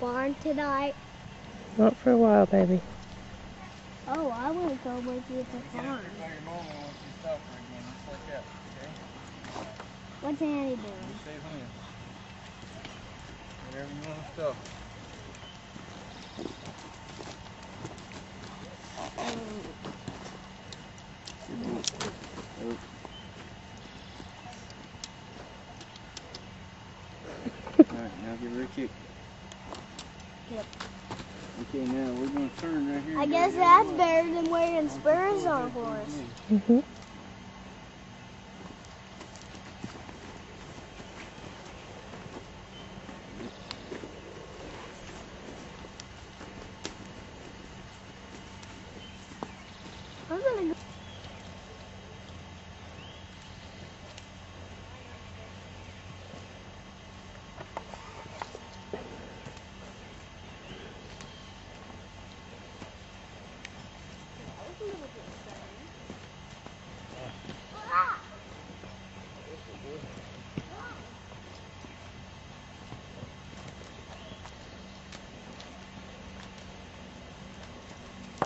Barn tonight. Not for a while, baby. Oh, I want to go with you to farm. What's Annie doing? Whatever you want to stuff. Alright, now give her a kick. Yep. Okay, now we're going to turn right here. I guess that's better than wearing spurs on for us. Mm-hmm. I'm gonna go.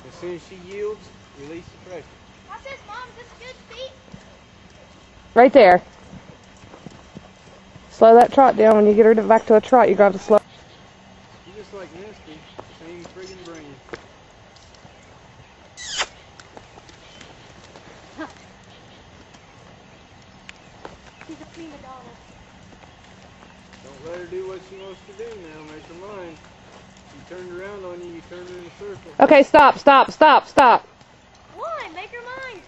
As soon as she yields, release the pressure. What's this, Mom? Is this good speed? Right there. Slow that trot down. When you get her back to a trot, you're going to have to slow. You're just like Misty. Same friggin' brain. She's a prima donna. Don't let her do what she wants to do now. Make her mind. She turned around on you, you turned her in a circle. Okay, stop, stop, stop, stop. Why? Make her mind.